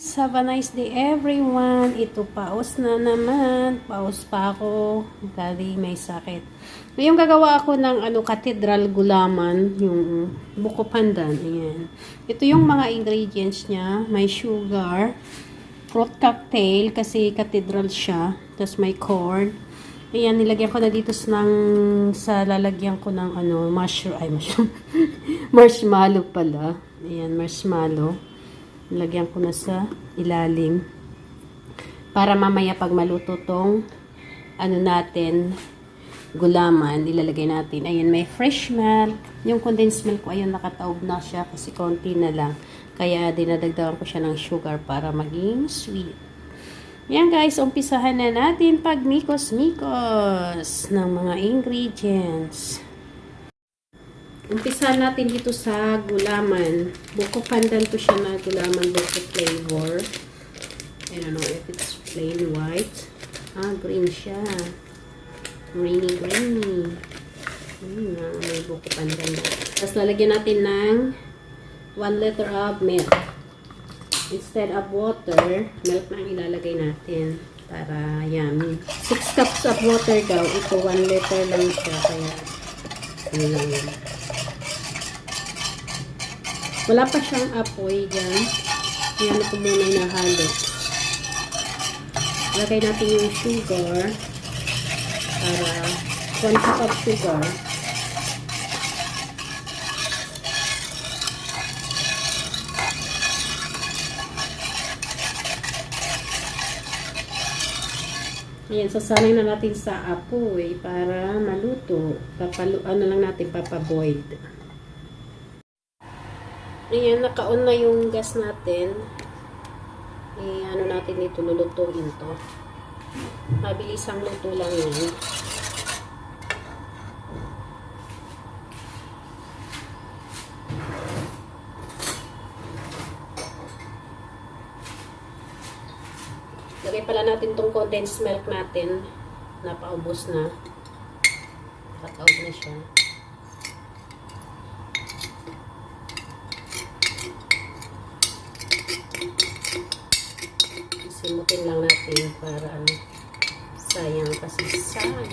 Have a nice day everyone. Ito paus na naman. Paus pa ako. Dali may sakit. Ngayon gagawa ako ng cathedral gulaman, yung buko pandan. Ayan. Ito yung mga ingredients niya. May sugar, fruit cocktail kasi cathedral siya. Tapos may corn. Ayan, nilagyan ko na dito sa lalagyan ko ng mushroom. Marshmallow pala. Ayan, marshmallow. Lagyan ko na sa ilalim para mamaya pag maluto tong natin gulaman, ilalagay natin. Ayan, may fresh milk. Yung condensed milk ko, ayun, nakataob na siya kasi konti na lang. Kaya dinadagdagan ko siya ng sugar para maging sweet. Yan guys, umpisahan na natin pagmikos-mikos ng mga ingredients. Umpisahan natin dito sa gulaman. Buko pandan to siya na gulaman buko flavor. I don't know if it's plain white. Green siya. Greeny. May buko pandan. Tapos lalagyan natin ng 1 liter of milk. Instead of water, milk na ang ilalagay natin. Para yummy. 6 cups of water daw. Ito 1 liter lang siya. Kaya lang yun. Wala pa siyang apoy dyan. Ayan ko muna inahalo. Lagay natin yung sugar. Para 1 cup of sugar. Ayan, sasanay na natin sa apoy para maluto. Lang natin, papaboil. Ayan, naka-on na yung gas natin. Natin dito, lulutuin to. Mabilis ang luto lang yan. Lagay pala natin tong condensed milk natin. Napaubos na. Pataog na siya. Simutin lang natin para sayang kasi sayang.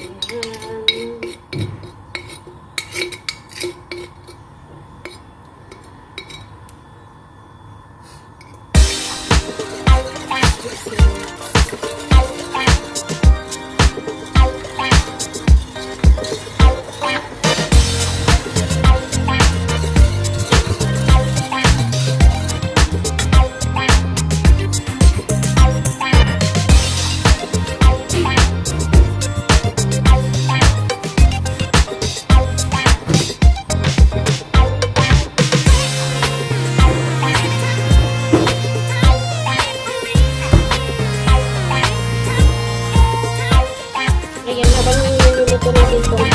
Ayan, habang niluluto natin itong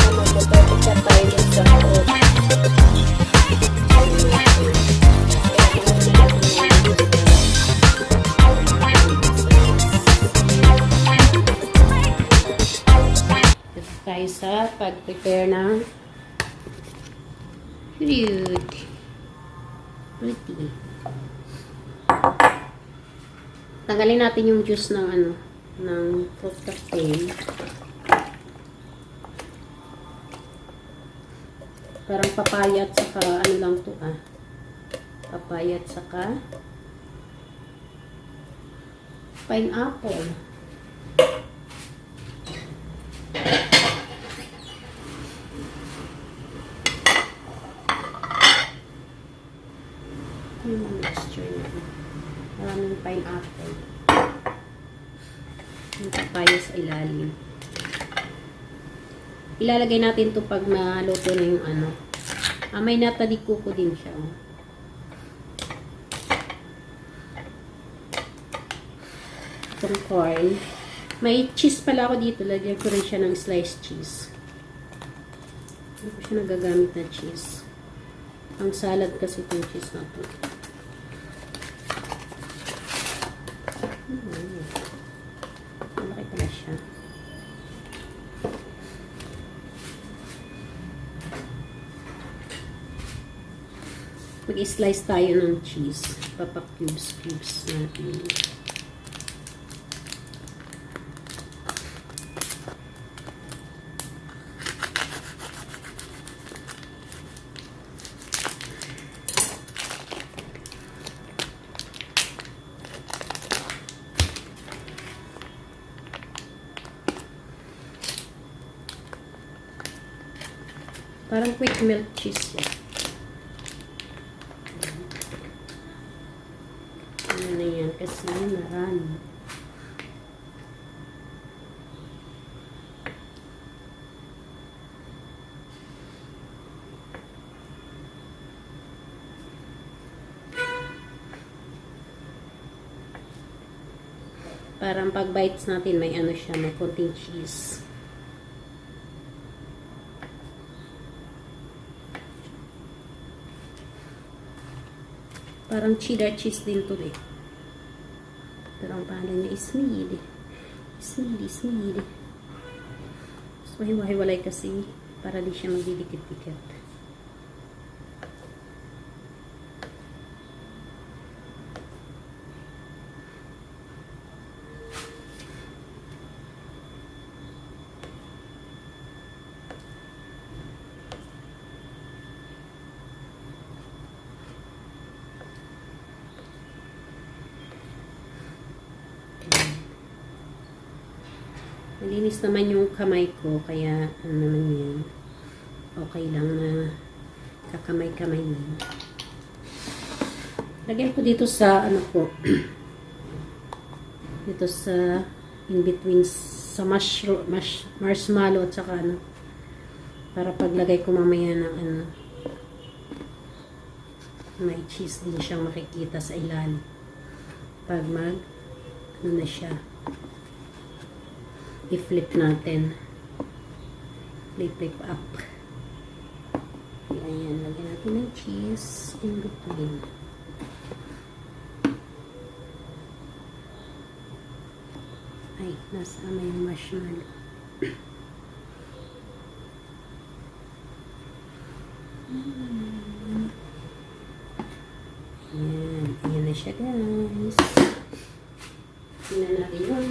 pagkita tayo dun sa oat. Ito tayo sa pag-prepare ng fruit. Pretty. Tanggalin natin yung juice ng ng fruit cocktail. Parang papaya at saka lang to papaya at saka pineapple. Yung mixture niya. Maraming pineapple. Yung papaya sa ilalim. Ilalagay natin to pag naluto na yung may nata di kuko din siya. Itong corn. May cheese pala ako dito. Lagyan ko rin siya ng sliced cheese. Hindi ko siya nagagamit na cheese. Ang salad kasi itong cheese na to. Malaki pala siya. Mag-slice tayo ng cheese. Papa-cubes natin. Parang quick melt cheese yan. Ano na yan? Kasi marami. Parang pag bites natin, may ano siya, may konting cheese. Parang cheddar cheese din to eh. Pero ang pangalan niya is Smid. Smid. So, hiwa-hiwalay kasi para di siya magdidikit-dikit. Malinis naman yung kamay ko, kaya ano naman yan, okay lang na kakamay-kamay yan. Lagyan ko dito sa ano ko, dito sa in between sa marshmallow at saka ano, para paglagay ko mamaya ng ano, may cheese din siyang makikita sa ilalim pag mag ano na siya, i-flip natin. Flip up. Ayan, lagyan natin ng cheese in between. Ay, nasama yung marshmallow. Ayan, ayan na siya guys. Tingnan natin yun.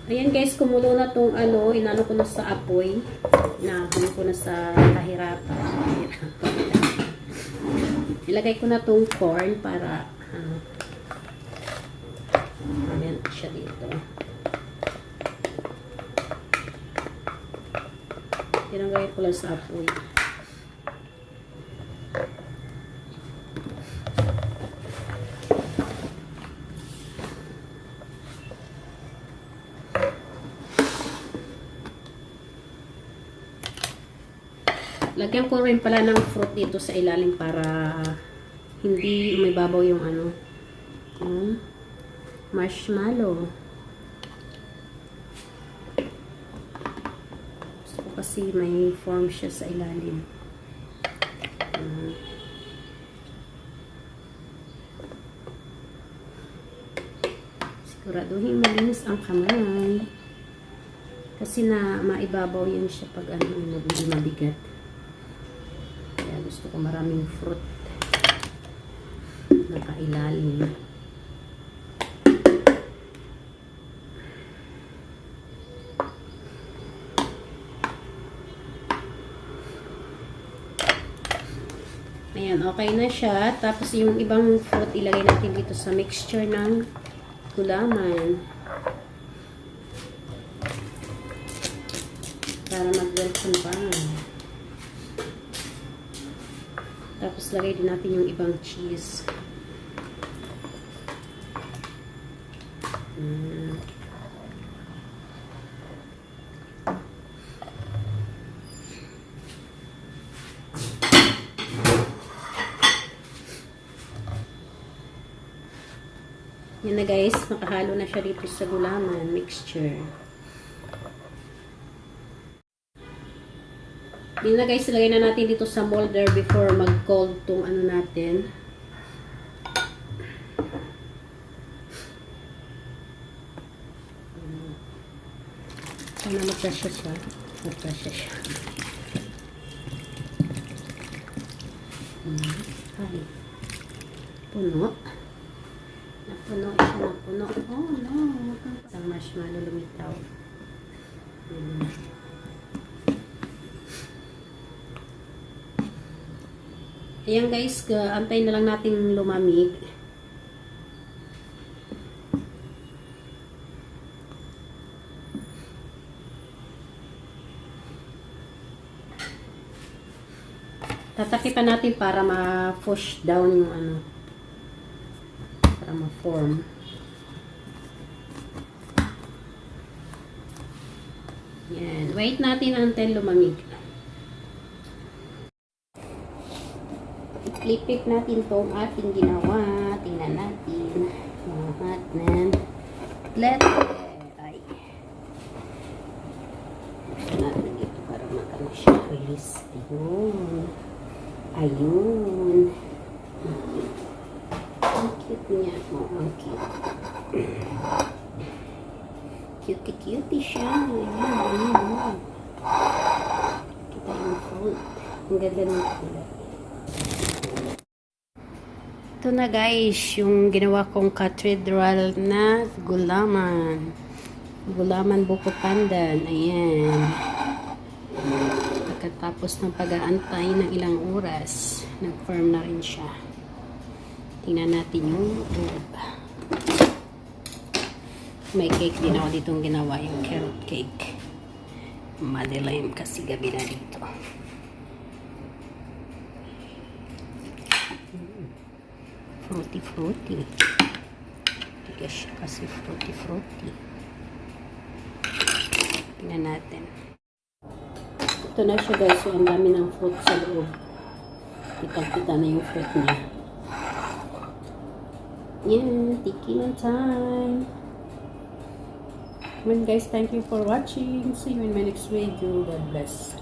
Ayan guys, kumulo na tong ano, inano ko na sa apoy. Inahon ko na sa kahirapan. Ilagay ko na tong corn para melt siya dito. Tinangay ko lang sa apoy. Lagyan ko rin pala ng fruit dito sa ilalim para hindi umibabaw yung ano, marshmallow. Gusto ko kasi may form siya sa ilalim. Siguraduhin malinis ang kamay. Kasi na maibabaw yan siya pag ano, hindi mabigat. Gusto ko maraming fruit na kailalim. Ayan, okay na siya. Tapos yung ibang fruit ilagay natin dito sa mixture ng gulaman. Para mag-welcome pa. Tapos lagay din natin yung ibang cheese. Yan na guys, makahalo na siya dito sa gulaman mixture. Yan na guys, ilagay na natin dito sa molder before mag-cold tong ano natin. Sana magkasya siya. Magkasya siya. Ay. Puno. Napuno siya, napuno. Oh no. Isang marshmallow lumitaw. Ayan guys, antayin na lang natin lumamig. Tatakipan natin para ma-push down yung ano. Para ma-form. Yan. Wait natin until lumamig. I-flip natin itong ating ginawa. Tingnan natin. Mga hot na. Letter. Ay. Gusto natin ito para magkano siya. Release. Ayun. Ayun. Ang cute niya. Oh, ang cute. Cutie-cutie siya. Ayun. Kita yung fruit. Ang ganda ng kulay. Ito na guys, yung ginawa kong cathedral na gulaman. Gulaman buko pandan. Ayan. Pagkatapos ng pag-aantay ng ilang oras, nag-firm na rin siya. Tingnan natin yung loob. May cake din ako ditong ginawa, yung carrot cake. Madeleine kasi gabi na dito. Fruity. Tigas siya kasi fruity. Tingnan natin. Ito na siya guys. So, ang dami ng fruit sa loob. Kitang-kita na yung fruit niya. Yan. Tikiman time. Well guys, thank you for watching. See you in my next video. God bless.